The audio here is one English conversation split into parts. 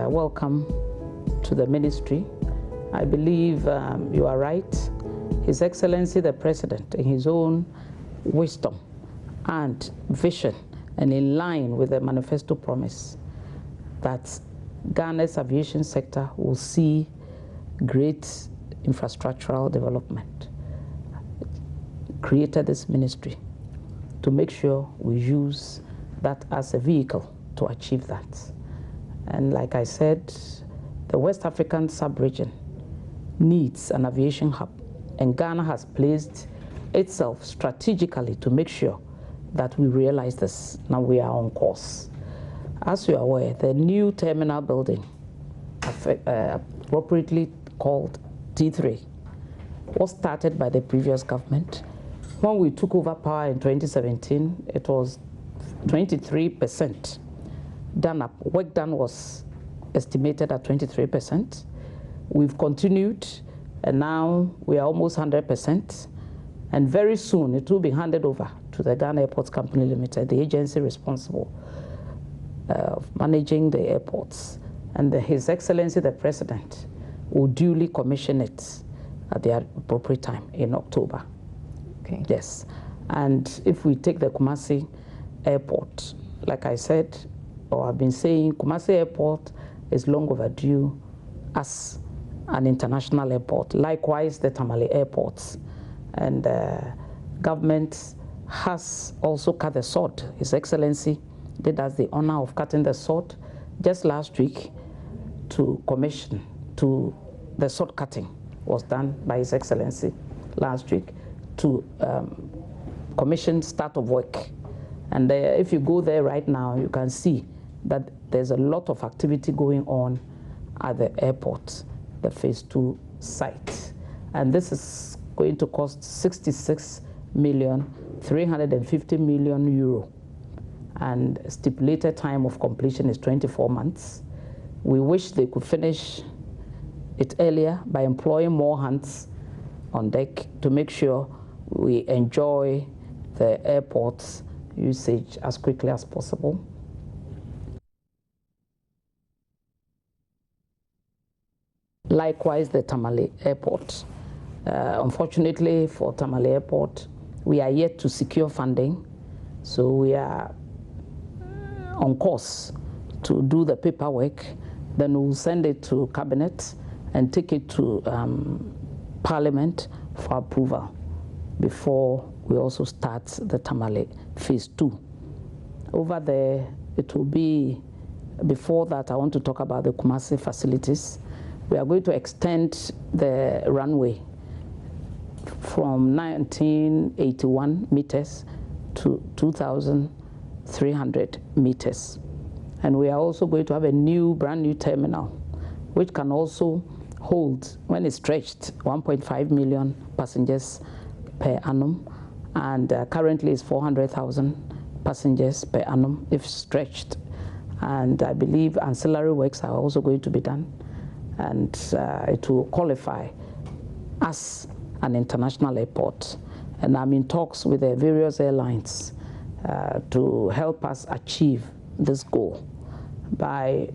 welcome to the ministry. I believe you are right. His Excellency the President, in his own wisdom and vision, and in line with the manifesto promise, that Ghana's aviation sector will see great infrastructural development, created this ministry to make sure we use that as a vehicle to achieve that. And like I said, the West African sub-region needs an aviation hub, and Ghana has placed itself strategically to make sure that we realize this. Now we are on course. As you are aware, the new terminal building, appropriately called T3, was started by the previous government. When we took over power in 2017, it was 23% done up. Work done was estimated at 23%. We've continued, and now we are almost 100%. And very soon it will be handed over to the Ghana Airports Company Limited, the agency responsible of managing the airports. And His Excellency the President will duly commission it at the appropriate time in October. Okay. Yes. And if we take the Kumasi Airport, like I said, or I've been saying, Kumasi Airport is long overdue as an international airport. Likewise, the Tamale airports. And government has also cut the sword. His Excellency did us the honor of cutting the sword just last week to commission, the sword cutting was done by His Excellency last week to commission start of work. And if you go there right now, you can see that there's a lot of activity going on at the airport, the phase 2 site. And this is going to cost 66,350 million euro. And stipulated time of completion is 24 months. We wish they could finish it earlier by employing more hands on deck to make sure we enjoy the airport's usage as quickly as possible. Likewise, the Tamale Airport. Unfortunately for Tamale Airport, we are yet to secure funding, so we are on course to do the paperwork. Then we'll send it to Cabinet and take it to Parliament for approval before we also start the Tamale phase 2. Over there, it will be, before that, I want to talk about the Kumasi facilities. We are going to extend the runway from 1981 meters to 2,300 meters. And we are also going to have a brand new terminal, which can also hold, when it's stretched, 1.5 million passengers per annum. And currently it's 400,000 passengers per annum if stretched. And I believe ancillary works are also going to be done. And it will qualify as an international airport. And I'm in talks with the various airlines to help us achieve this goal by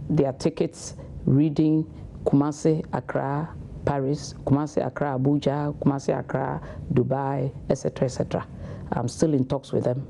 their tickets reading Kumasi, Accra, Paris, Kumasi, Accra, Abuja, Kumasi, Accra, Dubai, etc., etc. I'm still in talks with them,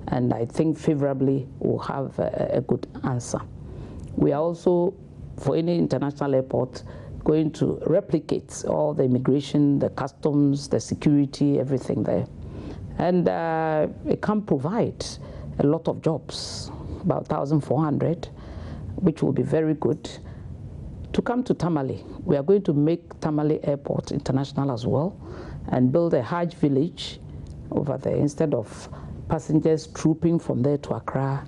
and I think favorably we'll have a good answer. We are also, for any international airport, going to replicate all the immigration, the customs, the security, everything there. And it can provide a lot of jobs, about 1,400, which will be very good. To come to Tamale, we are going to make Tamale Airport international as well and build a Hajj village over there instead of passengers trooping from there to Accra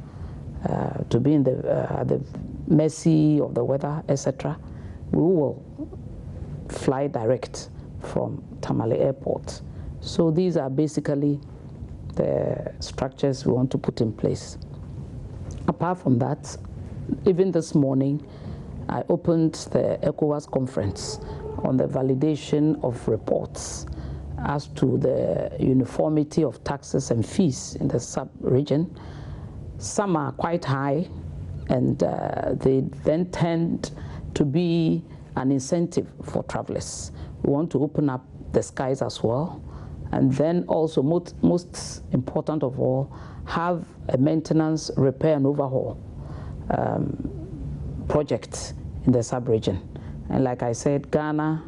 to be in the mercy of the weather, etc. We will fly direct from Tamale Airport. So these are basically the structures we want to put in place. Apart from that, even this morning, I opened the ECOWAS conference on the validation of reports as to the uniformity of taxes and fees in the sub-region. Some are quite high, and they then tend to be an incentive for travelers. We want to open up the skies as well, and then also most important of all, have a maintenance, repair and overhaul project in the sub-region. And like I said, Ghana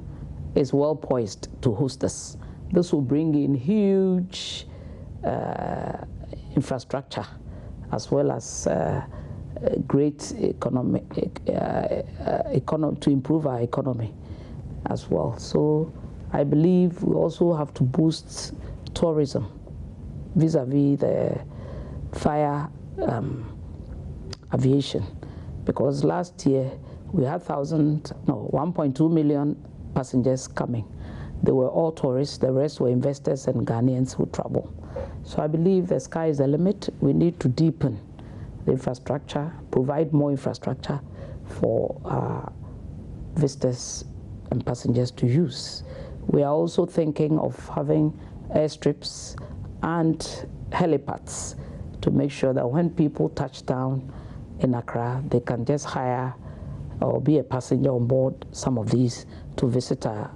is well poised to host this. This will bring in huge infrastructure as well as great economy to improve our economy as well. So I believe we also have to boost tourism vis-a-vis the fire aviation, because last year we had 1.2 million passengers coming. They were all tourists, the rest were investors and Ghanaians who travel. So I believe the sky is the limit. We need to deepen the infrastructure, provide more infrastructure for visitors and passengers to use. We are also thinking of having airstrips and helipads to make sure that when people touch down in Accra, they can just hire or be a passenger on board some of these to visit our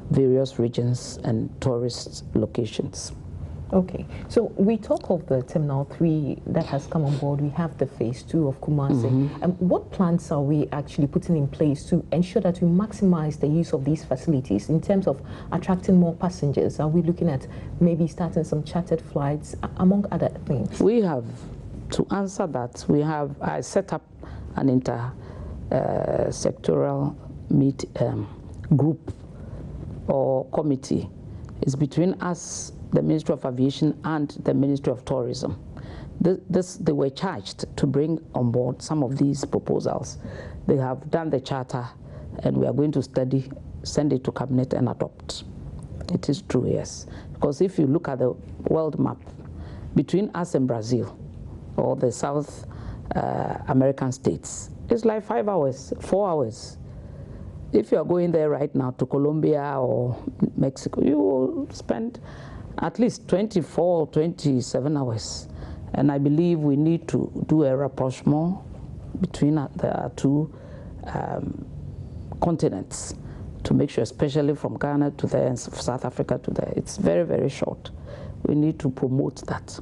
various regions and tourist locations. Okay, so we talk of the Terminal 3 that has come on board. We have the Phase 2 of Kumasi. What plans are we actually putting in place to ensure that we maximize the use of these facilities in terms of attracting more passengers? Are we looking at maybe starting some chartered flights, among other things? We have, to answer that, I set up an inter-sectoral group or committee. It's between us, the Ministry of Aviation and the Ministry of Tourism. They were charged to bring on board some of these proposals. They have done the charter, and we are going to study, send it to Cabinet and adopt. It is true, yes. Because if you look at the world map, between us and Brazil, or the South American states, it's like 5 hours, 4 hours. If you are going there right now to Colombia or Mexico, you will spend at least 24, 27 hours. And I believe we need to do a rapprochement between the two continents to make sure, especially from Ghana to there and South Africa to there. It's very, very short. We need to promote that.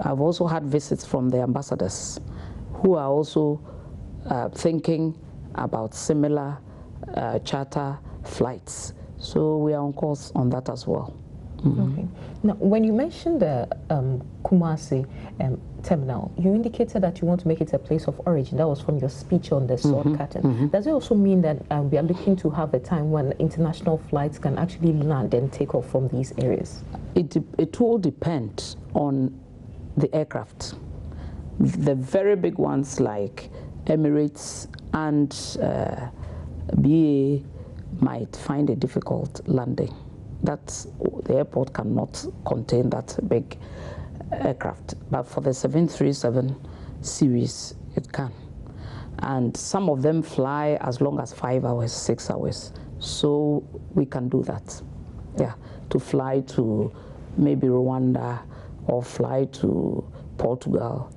I've also had visits from the ambassadors who are also thinking about similar charter flights. So we are on course on that as well. Okay. Now, when you mentioned the Kumasi terminal, you indicated that you want to make it a place of origin. That was from your speech on the sword curtain. Does it also mean that we are looking to have a time when international flights can actually land and take off from these areas? It will depend on the aircraft. The very big ones like Emirates and BA might find it difficult landing. The airport cannot contain that big aircraft. But for the 737 series, it can. And some of them fly as long as 5 hours, 6 hours. So we can do that. Yeah, to fly to maybe Rwanda or fly to Portugal.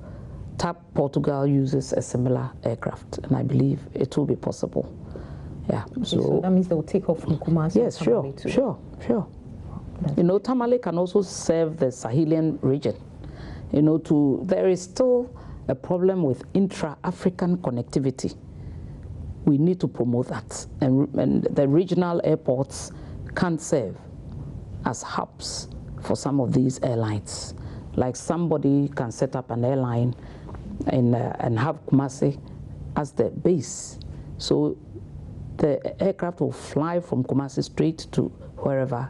TAP Portugal uses a similar aircraft, and I believe it will be possible. Yeah. Okay, so that means they will take off from Kumasi. Yes, sure. You know, Tamale can also serve the Sahelian region. You know, there is still a problem with intra-African connectivity. We need to promote that, and the regional airports can serve as hubs for some of these airlines. Like somebody can set up an airline and have Kumasi as the base. So the aircraft will fly from Kumasi straight to wherever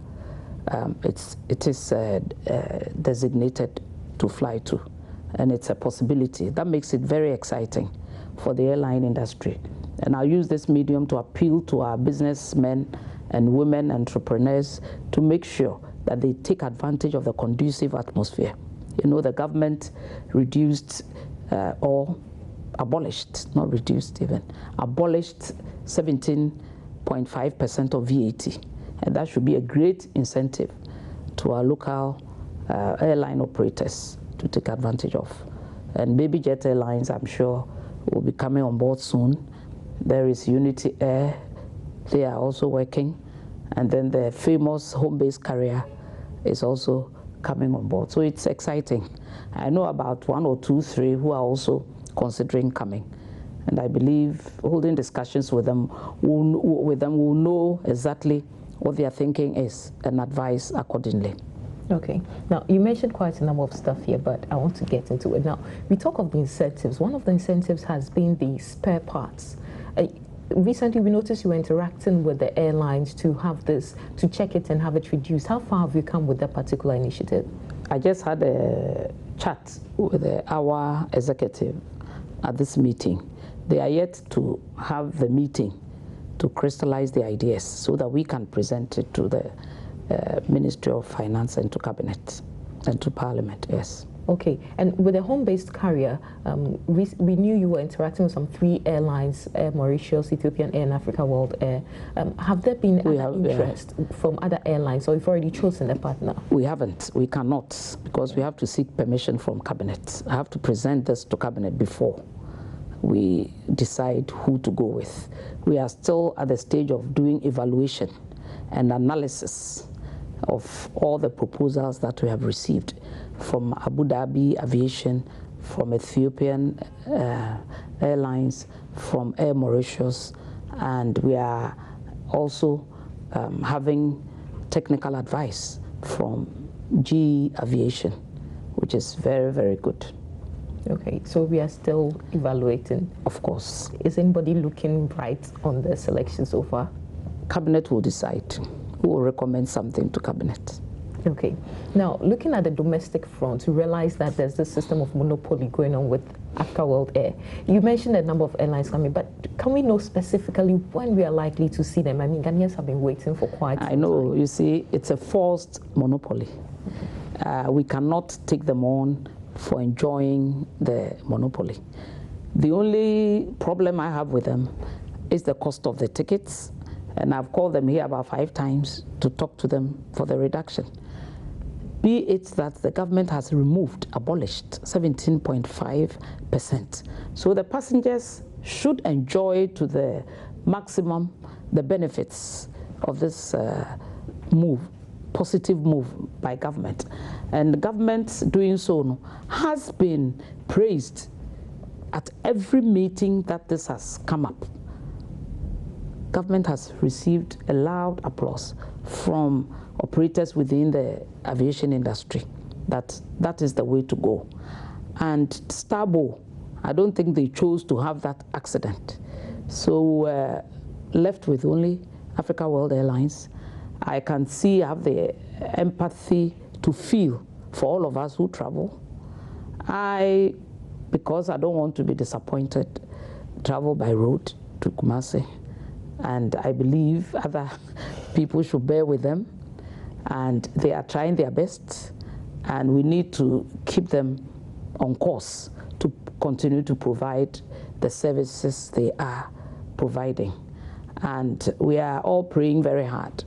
it is designated to fly to. And it's a possibility. That makes it very exciting for the airline industry. And I'll use this medium to appeal to our businessmen and women entrepreneurs to make sure that they take advantage of the conducive atmosphere. You know, the government reduced or abolished, not reduced even, abolished 17.5% of VAT. And that should be a great incentive to our local airline operators to take advantage of. And Baby Jet Airlines, I'm sure, will be coming on board soon. There is Unity Air, they are also working. And then the famous home-based carrier is also coming on board. So it's exciting. I know about 1 or 2, 3 who are also considering coming. And I believe holding discussions with them will know exactly what their thinking is and advise accordingly. Okay. Now, you mentioned quite a number of stuff here, but I want to get into it. Now, we talk of the incentives. One of the incentives has been the spare parts. Recently, we noticed you were interacting with the airlines to have this, to check it and have it reduced. How far have you come with that particular initiative? I just had a chat with our executive at this meeting. They are yet to have the meeting to crystallize the ideas so that we can present it to the Ministry of Finance and to Cabinet and to Parliament, yes. Okay, and with a home-based carrier, we knew you were interacting with some 3 airlines, Air Mauritius, Ethiopian Air and Africa World Air. Have there been interest from other airlines, or you've already chosen a partner? We haven't. We cannot, because we have to seek permission from Cabinet. I have to present this to Cabinet before we decide who to go with. We are still at the stage of doing evaluation and analysis of all the proposals that we have received from Abu Dhabi Aviation, from Ethiopian Airlines, from Air Mauritius, and we are also having technical advice from GE Aviation, which is very, very good. Okay, so we are still evaluating. Of course. Is anybody looking bright on the selection so far? Cabinet will decide. Who will recommend something to Cabinet. Okay. Now, looking at the domestic front, you realize that there's this system of monopoly going on with Africa World Air. You mentioned a number of airlines coming, but can we know specifically when we are likely to see them? I mean, Ghanaians have been waiting for quite some time. I know. You see, it's a forced monopoly. We cannot take them on for enjoying the monopoly. The only problem I have with them is the cost of the tickets, and I've called them here about 5 times to talk to them for the reduction. Be it that the government has abolished 17.5%. So the passengers should enjoy to the maximum the benefits of this positive move by government. And the government doing so has been praised at every meeting that this has come up. Government has received a loud applause from operators within the aviation industry that is the way to go. And Starbo, I don't think they chose to have that accident. So left with only Africa World Airlines. I can see, I have the empathy to feel for all of us who travel. Because I don't want to be disappointed, travel by road to Kumasi. And I believe other people should bear with them. And they are trying their best. And we need to keep them on course to continue to provide the services they are providing. And we are all praying very hard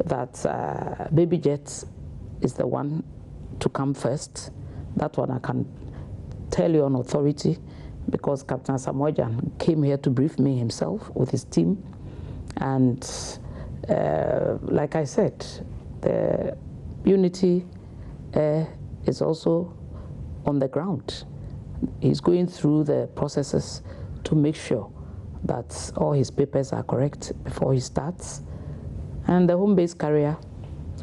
that Baby Jet is the one to come first. That one I can tell you on authority, because Captain Samojan came here to brief me himself with his team. And like I said, the Unity Air is also on the ground. He's going through the processes to make sure that all his papers are correct before he starts. And the home-based carrier,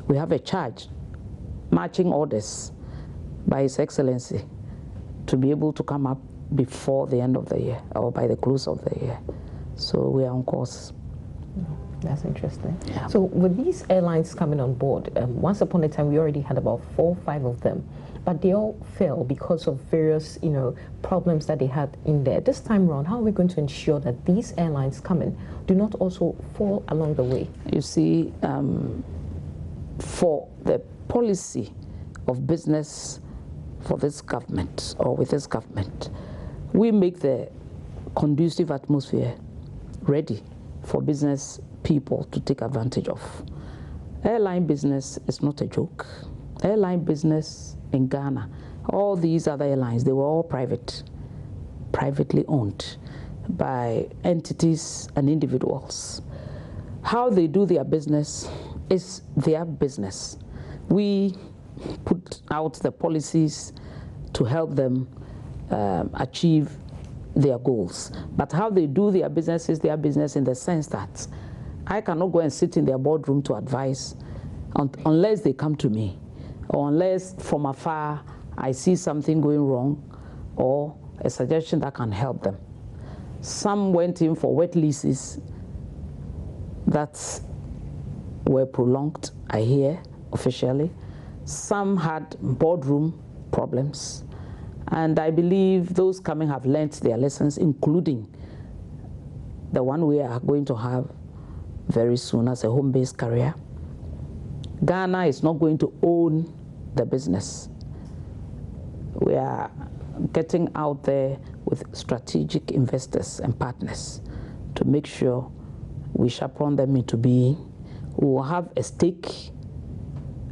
we have a charge, marching orders by His Excellency to be able to come up before the end of the year or by the close of the year. So we are on course. That's interesting. Yeah. So with these airlines coming on board, once upon a time we already had about 4 or 5 of them, but they all fell because of various, problems that they had in there. This time around, how are we going to ensure that these airlines coming do not also fall along the way? You see, for the policy of business for this government or with this government, we make the conducive atmosphere ready for business people to take advantage of. Airline business is not a joke. Airline business in Ghana, all these other airlines, they were all private. privately owned by entities and individuals. How they do their business is their business. We put out the policies to help them achieve their goals. But how they do their business is their business in the sense that I cannot go and sit in their boardroom to advise unless they come to me, or unless from afar I see something going wrong or a suggestion that can help them. Some went in for wet leases that were prolonged, I hear, officially. Some had boardroom problems. And I believe those coming have learnt their lessons, including the one we are going to have very soon as a home-based carrier. Ghana is not going to own the business. We are getting out there with strategic investors and partners to make sure we chaperone them into being. We will have a stake,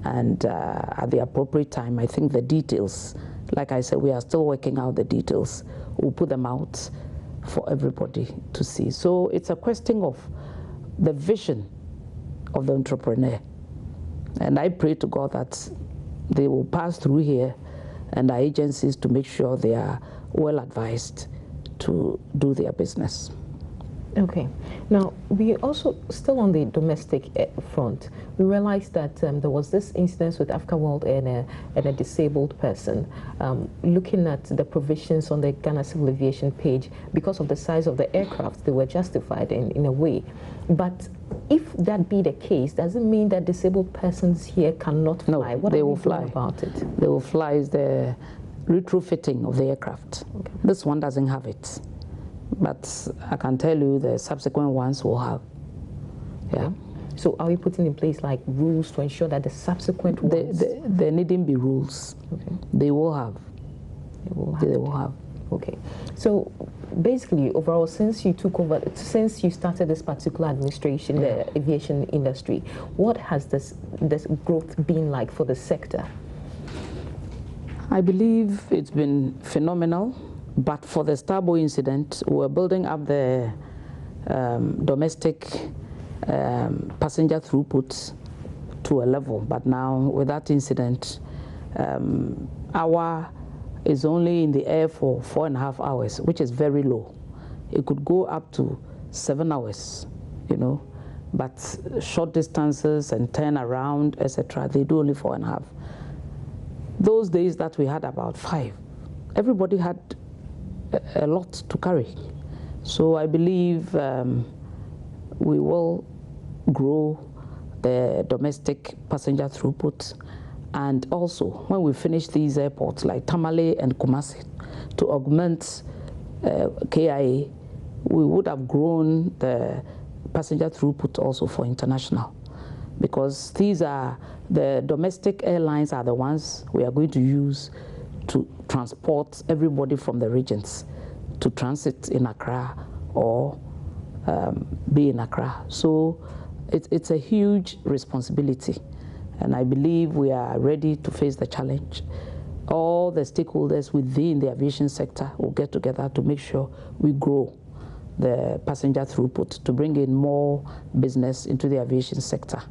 and at the appropriate time, I think the details, like I said, we are still working out the details. We'll put them out for everybody to see. So it's a question of the vision of the entrepreneur. And I pray to God that they will pass through here and our agencies to make sure they are well advised to do their business. Okay. Now, we also, still on the domestic front, we realized that there was this incident with Africa World and a disabled person. Looking at the provisions on the Ghana Civil Aviation page, because of the size of the aircraft, they were justified in a way. But if that be the case, does it mean that disabled persons here cannot fly? No, what they are will we fly. doing about it? They will fly is the retrofitting of the aircraft. Okay. This one doesn't have it. But I can tell you the subsequent ones will have. Yeah. Okay. So are we putting in place like rules to ensure that the subsequent ones? There needn't be rules. Okay. They will have. They will have. Okay. So basically, overall, since you took over, since you started this particular administration, the aviation industry, what has this growth been like for the sector? I believe it's been phenomenal. But for the Starboy incident, we're building up the domestic passenger throughput to a level. But now, with that incident, our is only in the air for 4.5 hours, which is very low. It could go up to 7 hours, you know. But short distances and turn around, etc., they do only 4.5. Those days that we had about 5, everybody had a lot to carry. So I believe we will grow the domestic passenger throughput, and also when we finish these airports like Tamale and Kumasi to augment KIA, we would have grown the passenger throughput also for international, because these are the domestic airlines are the ones we are going to use to transport everybody from the regions to transit in Accra or be in Accra. So it's a huge responsibility, and I believe we are ready to face the challenge. All the stakeholders within the aviation sector will get together to make sure we grow the passenger throughput to bring in more business into the aviation sector.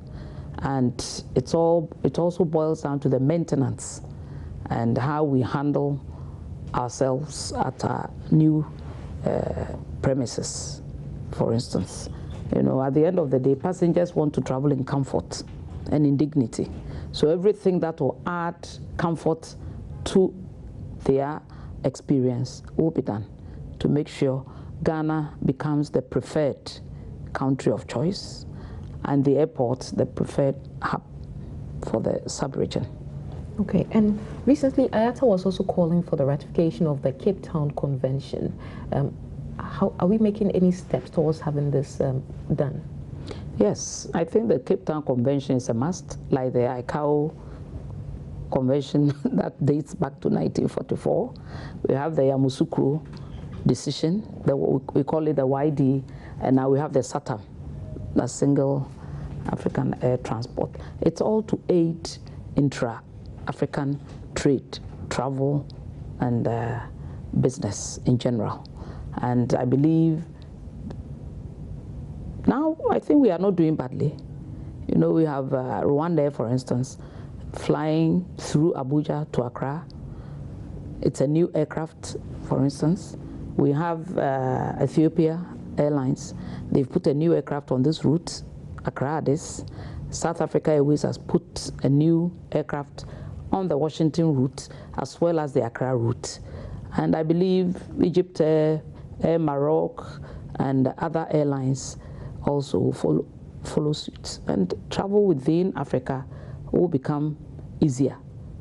And it also boils down to the maintenance and how we handle ourselves at our new premises, for instance. You know, at the end of the day, passengers want to travel in comfort and in dignity. So everything that will add comfort to their experience will be done to make sure Ghana becomes the preferred country of choice and the airport the preferred hub for the sub-region. Okay, and recently IATA was also calling for the ratification of the Cape Town Convention. How are we making any steps towards having this done? Yes, I think the Cape Town Convention is a must, like the ICAO Convention that dates back to 1944. We have the Yamoussoukro decision, we call it the YD, and now we have the SATAM, the Single African Air Transport. It's all to aid intra-African trade, travel, and business in general. And I believe now, I think we are not doing badly. You know, we have Rwanda, for instance, flying through Abuja to Accra. It's a new aircraft, for instance. We have Ethiopia Airlines. They've put a new aircraft on this route, Accra Addis. South Africa Airways has put a new aircraft on the Washington route as well as the Accra route. And I believe Egypt Air Maroc, and other airlines also follow suit. And travel within Africa will become easier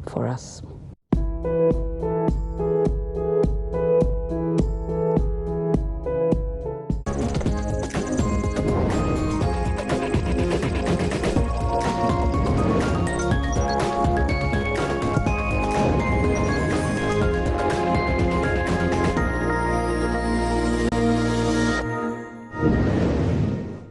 for us.